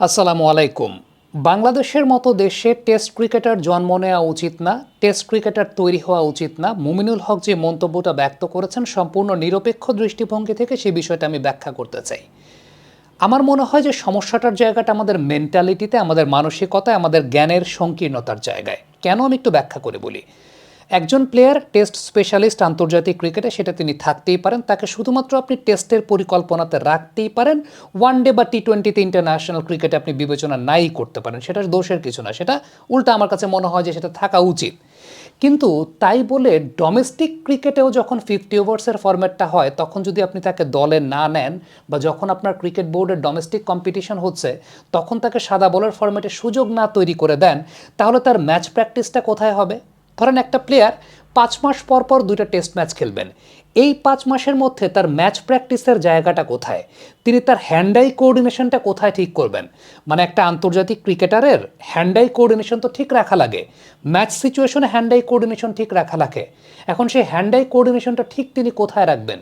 আসসালামু আলাইকুম। বাংলাদেশের মতো দেশে টেস্ট ক্রিকেটার জন্ম নেওয়া উচিত না, টেস্ট ক্রিকেটার তৈরি হওয়া উচিত না। মুমিনুল হক যে মন্তব্যটা ব্যক্ত করেছেন সম্পূর্ণ নিরপেক্ষ দৃষ্টিভঙ্গি থেকে সেই বিষয়টা আমি ব্যাখ্যা করতে চাই। আমার মনে হয় যে সমস্যাটার জায়গাটা আমাদের মেন্টালিটিতে, আমাদের মানসিকতায়, আমাদের জ্ঞানের সংকীর্ণতার জায়গায়। কেন আমি একটু ব্যাখ্যা করে বলি। একজন প্লেয়ার টেস্ট স্পেশালিস্ট আন্তর্জাতিক ক্রিকেটে, সেটা তিনি থাকতেই পারেন। তাকে শুধুমাত্র আপনি টেস্টের পরিকল্পনাতে রাখতেই পারেন। ওয়ানডে বা টি-20তে ইন্টারন্যাশনাল ক্রিকেটে আপনি বিবেচনা নাই করতে পারেন, সেটা দোষের কিছু না। সেটা উল্টা আমার কাছে মনে হয় যে সেটা থাকা উচিত। কিন্তু তাই বলে ডোমেস্টিক ক্রিকেটেও যখন 50 ওভার্সের ফরম্যাটটা হয়, তখন যদি আপনি তাকে দলে না নেন, বা যখন আপনার ক্রিকেট বোর্ডের ডোমেস্টিক কম্পিটিশন হচ্ছে তখন তাকে সাদা বলের ফরম্যাটে সুযোগ না তৈরি করে দেন, তাহলে তার ম্যাচ প্র্যাকটিসটা কোথায় হবে? ধরেন একটা প্লেয়ার 5 মাস পর পর 2টা টেস্ট ম্যাচ খেলবেন। এই 5 মাসের মধ্যে তার ম্যাচ প্র্যাকটিসের জায়গাটা কোথায়? তিনি তার হ্যান্ড আই কোঅর্ডিনেশনটা কোথায় ঠিক করবেন? মানে একটা আন্তর্জাতিক ক্রিকেটারের হ্যান্ড আই কোঅর্ডিনেশন তো ঠিক রাখা লাগে, ম্যাচ সিচুয়েশনে হ্যান্ড আই কোঅর্ডিনেশন ঠিক রাখা লাগে। এখন সেই হ্যান্ড আই কোঅর্ডিনেশনটা ঠিক তিনি কোথায় রাখবেন?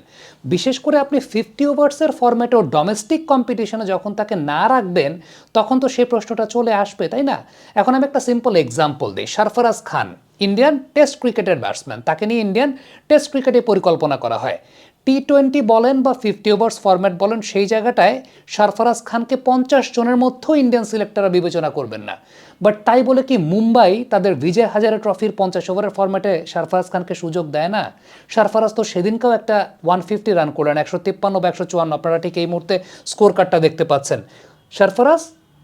বিশেষ করে আপনি 50 ওভার্সের ফরম্যাটে ও ডোমেস্টিক কম্পিটিশনে যখন তাকে না রাখবেন, তখন তো সেই প্রশ্নটা চলে আসবে, তাই না? এখন আমি একটা সিম্পল এক্সাম্পল দিই। সরফরাজ খান ইন্ডিয়ান টেস্ট ক্রিকেটের ব্যাটসম্যান, তাকে নিয়ে ইন্ডিয়ান টেস্ট ক্রিকেটে পরিকল্পনা করা হয়। টি-20 বলেন বা 50 ওভার্স ফরম্যাট বলেন, সেই জায়গাটায় সরফরাজ খানকে 50 জনের মধ্যেও ইন্ডিয়ান সিলেক্টররা বিবেচনা করবেন না। বাট তাই বলে কি মুম্বাই তাদের বিজয় হাজারে ট্রফির 50 ওভারের ফরম্যাটে সরফরাজ খানকে সুযোগ দেয় না? সরফরাজ তো সেদিনকেও একটা 150 রান করলেন, 153 বা 154, আপনারা ঠিক এই মুহূর্তে স্কোর কার্ডটা দেখতে পাচ্ছেন। সরফরাজ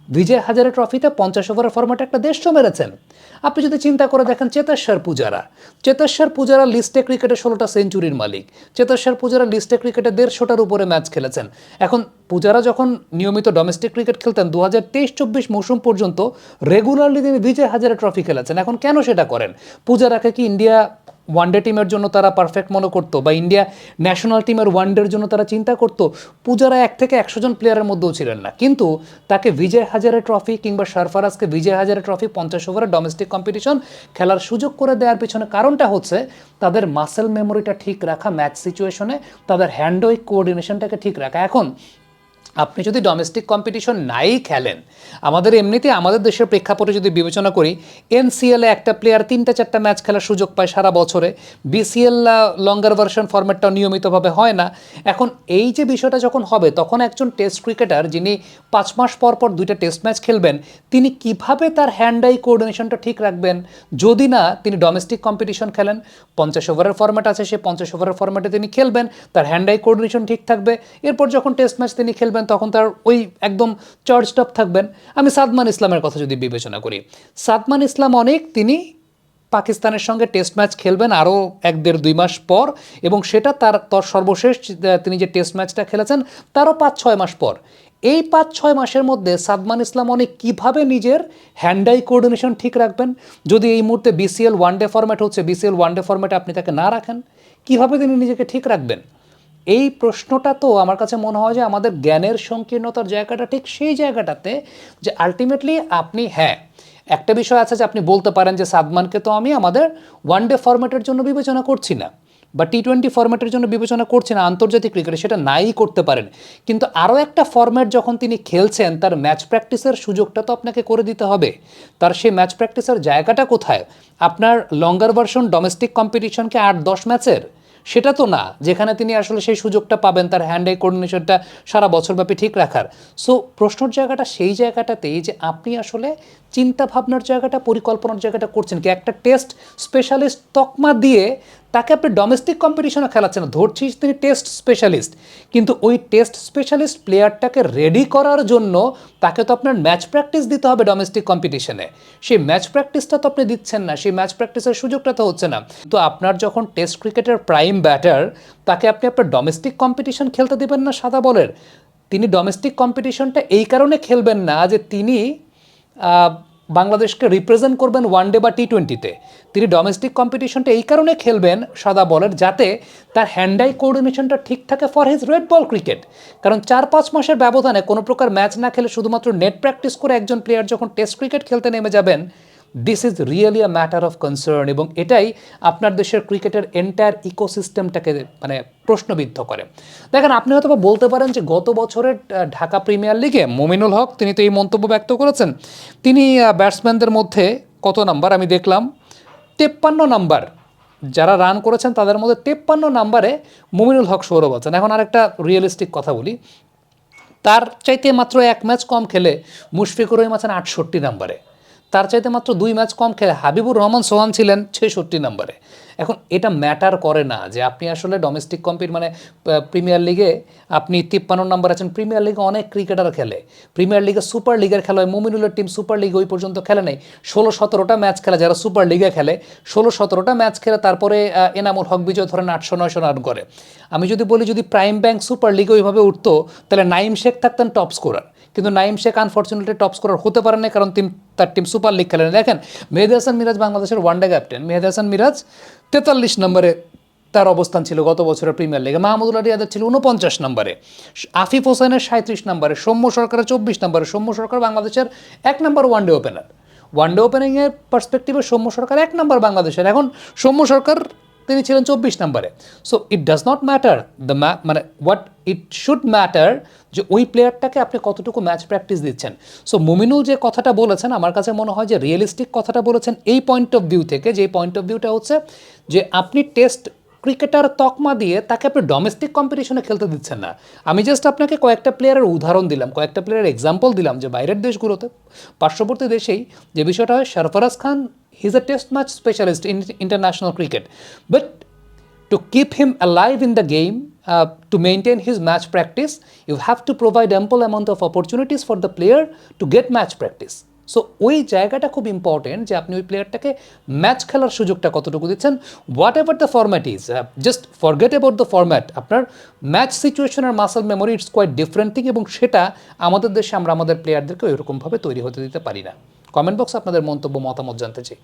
বিজয় হাজারে ট্রফিতে 50 ওভারের ফরম্যাটে একটা দেশও মেরেছেন। আপনি যদি চিন্তা করে দেখেন, চেতেশ্বর পূজারা লিস্টে ক্রিকেটে 16টা সেঞ্চুরির মালিক। চেতেশ্বর পূজারা লিস্টে ক্রিকেটে 150টার উপরে ম্যাচ খেলেছেন। এখন পূজারা যখন নিয়মিত ডোমেস্টিক ক্রিকেট খেলতেন 2023-24 মৌসুম পর্যন্ত রেগুলারলি তিনি বিজয় হাজারে ট্রফি খেলেছেন। এখন কেন সেটা করেন? পূজারাকে কি ইন্ডিয়া ওয়ানডে টিমের জন্য তারা পারফেক্ট মনে করতো, বা ইন্ডিয়া ন্যাশনাল টিমের ওয়ানডের জন্য তারা চিন্তা করতো? পূজারা 1 থেকে 100 জন প্লেয়ারের মধ্যেও ছিলেন না, কিন্তু তাকে বিজয় হাজারে ট্রফি কিংবা সরফরাজকে বিজয় হাজারে ট্রফি 50 ওভারের ডোমেস্টিক কম্পিটিশন খেলার সুযোগ করে দেওয়ার পিছনে কারণটা হচ্ছে তাদের মাসেল মেমোরিটা ঠিক রাখা, ম্যাচ সিচুয়েশনে তাদের হ্যান্ড আই কোঅর্ডিনেশনটাকে ঠিক রাখা। এখন আপনি যদি ডোমেস্টিক কম্পিটিশন নাই খেলেন, আমাদের এমনিতে আমাদের দেশের প্রেক্ষাপটে যদি বিবেচনা করি, এনসিএলে একটা প্লেয়ার 3-4টা ম্যাচ খেলার সুযোগ পায় সারা বছরে। বিসিএল লঙ্গার ভার্সন ফরম্যাটটাও নিয়মিতভাবে হয় না। এখন এই যে বিষয়টা যখন হবে, তখন একজন টেস্ট ক্রিকেটার যিনি 5 মাস পর পর 2টা টেস্ট ম্যাচ খেলবেন, তিনি কিভাবে তার হ্যান্ড আই কোঅর্ডিনেশনটা ঠিক রাখবেন? যদি না তিনি ডোমেস্টিক কম্পিটিশন খেলেন, 50 ওভারের ফরম্যাট আছে, সে 50 ওভারের ফরম্যাটে তিনি খেলবেন, তার হ্যান্ড আই কোঅর্ডিনেশন ঠিক থাকবে। এরপর যখন টেস্ট ম্যাচ তিনি খেলবেন তখন তার ওই একদম চার্জড আপ থাকবেন। আমি সাদমান ইসলামের কথা যদি বিবেচনা করি, সাদমান ইসলাম তিনি পাকিস্তানের সঙ্গে টেস্ট ম্যাচ খেলবেন আরও 1-1.5-2 মাস পর, এবং সেটা তার সর্বশেষ তিনি যে টেস্ট ম্যাচটা খেলেছেন তারও 5-6 মাস পর। এই 5-6 মাসের মধ্যে সাদমান ইসলাম কীভাবে নিজের হ্যান্ড আই কোঅর্ডিনেশন ঠিক রাখবেন? যদি এই মুহূর্তে বিসিএল ওয়ানডে ফরম্যাট হচ্ছে, বিসিএল ওয়ানডে ফরম্যাটে আপনি তাকে না রাখেন, কীভাবে তিনি নিজেকে ঠিক রাখবেন? এই প্রশ্নটা তো আমার কাছে মনে হয় যে আমাদের জ্ঞানের সংকীর্ণতার জায়গাটা ঠিক সেই জায়গাটাতে, যে আলটিমেটলি আপনি, হ্যাঁ একটা বিষয় আছে যে আপনি বলতে পারেন যে সাদমানকে তো আমি আমাদের ওয়ানডে ফরম্যাটের জন্য বিবেচনা করছি না, বা টি-20 ফরম্যাটের জন্য বিবেচনা করছি না আন্তর্জাতিক ক্রিকেটে, সেটা নাই করতে পারেন। কিন্তু আরও একটা ফরম্যাট যখন তিনি খেলছেন, তার ম্যাচ প্র্যাকটিসের সুযোগটা তো আপনাকে করে দিতে হবে। তার সেই ম্যাচ প্র্যাকটিসের জায়গাটা কোথায়? আপনার লঙ্গার ভার্সন ডোমেস্টিক কম্পিটিশনকে 8-10 ম্যাচের, সেটা তো না যেখানে তিনি আসলে সেই সুযোগটা পাবেন তার হ্যান্ড আই কোঅর্ডিনেশনটা সারা বছরব্যাপী ঠিক রাখার। সো প্রশ্নর জায়গাটা সেই জায়গাটাতেই যে আপনি আসলে চিন্তা ভাবনার জায়গাটা, পরিকল্পনার জায়গাটা করছেন কি? একটা টেস্ট স্পেশালিস্ট তকমা দিয়ে তাকে আপনি ডোমেস্টিক কম্পিটিশনে খেলাচ্ছেন না, ধরছিস তিনি টেস্ট স্পেশালিস্ট, কিন্তু ওই টেস্ট স্পেশালিস্ট প্লেয়ারটাকে রেডি করার জন্য তাকে তো আপনার ম্যাচ প্র্যাকটিস দিতে হবে ডোমেস্টিক কম্পিটিশনে। সেই ম্যাচ প্র্যাকটিসটা তো আপনি দিচ্ছেন না, সেই ম্যাচ প্র্যাকটিসের সুযোগটা তো হচ্ছে না। তো আপনার যখন টেস্ট ক্রিকেটের প্রাইম ব্যাটার, তাকে আপনি আপনার ডোমেস্টিক কম্পিটিশন খেলতে দেবেন না সাদা বলের। তিনি ডোমেস্টিক কম্পিটিশনটা এই কারণে খেলবেন না যে তিনি বাংলাদেশকে রিপ্রেজেন্ট করবেন ওয়ানডে বা টি-20তে। তিনি ডোমেস্টিক কম্পিটিশনটা এই কারণে খেলবেন সাদা বলের, যাতে তার হ্যান্ড আই কোঅর্ডিনেশনটা ঠিক থাকে for his red ball cricket. কারণ 4-5 মাসের ব্যবধানে কোনো প্রকার ম্যাচ না খেলে শুধুমাত্র নেট প্র্যাকটিস করে একজন প্লেয়ার যখন টেস্ট ক্রিকেট খেলতে নেমে যাবেন, this is really a matter of concern, এবং এটাই আপনার দেশের ক্রিকেটের এন্টায়ার ইকোসিস্টেমটাকে মানে প্রশ্নবিদ্ধ করে। দেখেন, আপনি হয়তো বলতে পারেন যে গত বছরের ঢাকা প্রিমিয়ার লিগে মুমিনুল হক তিনি তো এই মন্তব্য ব্যক্ত করেছেন, তিনি ব্যাটসম্যানদের মধ্যে কত নাম্বার আমি দেখলাম, 53 নাম্বার যারা রান করেছেন তাদের মধ্যে 53 নাম্বারে মুমিনুল হক সৌরভ আছেন। এখন আরেকটা রিয়েলিস্টিক কথা বলি, তার চাইতে মাত্র 1 ম্যাচ কম খেলে মুশফিকুর রহিম আছেন 68 নাম্বারে, তার চাইতে মাত্র 2 ম্যাচ কম খেলে হাবিবুর রহমান সোহান ছিলেন 66 নাম্বারে। এখন এটা ম্যাটার করে না যে আপনি আসলে ডোমেস্টিক মানে প্রিমিয়ার লিগে আপনি 53 নাম্বার আছেন। প্রিমিয়ার লিগে অনেক ক্রিকেটার খেলে, প্রিমিয়ার লিগে সুপার লিগের খেলা হয়, মুমিনুলের টিম সুপার লিগে ওই পর্যন্ত খেলে নেই, 16-17টা ম্যাচ খেলে যারা সুপার লিগে খেলে, 16-17টা ম্যাচ খেলে তারপরে এনামুল হক বিজয় ধরেন 800-900 রান করে। আমি যদি বলি যদি প্রাইম ব্যাংক সুপার লিগে ওইভাবে উঠতো তাহলে নাইম শেখ থাকতেন টপ স্কোরার, কিন্তু Naim Sheikh unfortunately top scorer হতে পারেন না, কারণ তার টিম সুপার লিগ খেলেন। দেখেন, মেহেদী হাসান মিরাজ বাংলাদেশের ওয়ানডে ক্যাপ্টেন, মেহেদী হাসান মিরাজ 43 নম্বরে তার অবস্থান ছিল গত বছরের প্রিমিয়ার লিগে, মাহমুদুল্লাহ রিয়াদের ছিল 49 নম্বরে, আফিফ হোসেনের 37 নম্বরে, সৌম্য সরকারের 24 নম্বরে। সৌম্য সরকার বাংলাদেশের 1 নম্বর ওয়ানডে ওপেনার, ওয়ানডে ওপেনিংয়ের পার্সপেক্টিভে সৌম্য সরকার 1 নম্বর বাংলাদেশের। এখন সৌম্য সরকার তিনি ছিলেন 24 নম্বরে। So it does not matter মানে হোয়াট ইট শুড ম্যাটার যে ওই প্লেয়ারটাকে আপনি কতটুকু ম্যাচ প্র্যাকটিস দিচ্ছেন। সো মুমিনুল যে কথাটা বলেছেন আমার কাছে মনে হয় যে রিয়েলিস্টিক কথাটা বলেছেন এই পয়েন্ট অফ ভিউ থেকে, যে পয়েন্ট অফ ভিউটা হচ্ছে যে আপনি টেস্ট ক্রিকেটার তকমা দিয়ে তাকে আপনি ডোমেস্টিক কম্পিটিশনে খেলতে দিচ্ছেন না। আমি জাস্ট আপনাকে কয়েকটা প্লেয়ারের উদাহরণ দিলাম, কয়েকটা প্লেয়ারের এক্সাম্পল দিলাম যে বাইরের দেশগুলোতে, পার্শ্ববর্তী দেশেই যে বিষয়টা হয়, Sarfaraz Khan he is a test match specialist in international cricket, but to keep him alive in the game, to maintain his match practice, you have to provide ample amount of opportunities for the player to get match practice. So ওই জায়গাটা খুব important যে আপনি ওই প্লেয়ারটাকে match খেলার সুযোগটা কতটুকু দিচ্ছেন। Whatever the format is, just forget about the format, আপনার ম্যাচ সিচুয়েশনের muscle memory it's quite different thing, এবং সেটা আমাদের দেশে আমরা আমাদের প্লেয়ারদেরকে ওইরকমভাবে তৈরি হতে দিতে পারি না। কমেন্ট বক্সে আপনাদের মন্তব্য মতামত জানতে চাই।